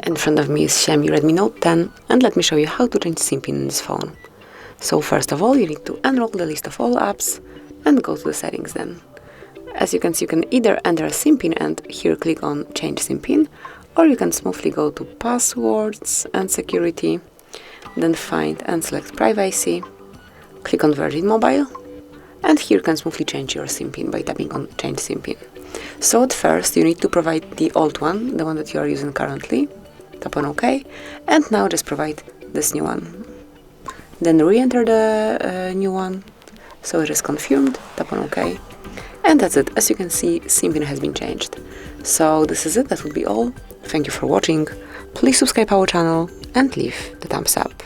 In front of me is XIAOMI Redmi Note 10, and let me show you how to change SIM pin in this phone. So first of all, you need to enroll the list of all apps and go to the settings then. As you can see, you can either enter a SIM pin and here click on change SIM pin, or you can smoothly go to passwords and security, then find and select privacy, click on Virgin Mobile, and here you can smoothly change your SIM pin by tapping on change SIM pin. So at first you need to provide the old one, the one that you are using currently. Tap on OK, and now just provide this new one. Then re-enter the new one, so it is confirmed. Tap on OK, and that's it. As you can see, SIM pin has been changed. So this is it, that would be all. Thank you for watching. Please subscribe our channel and leave the thumbs up.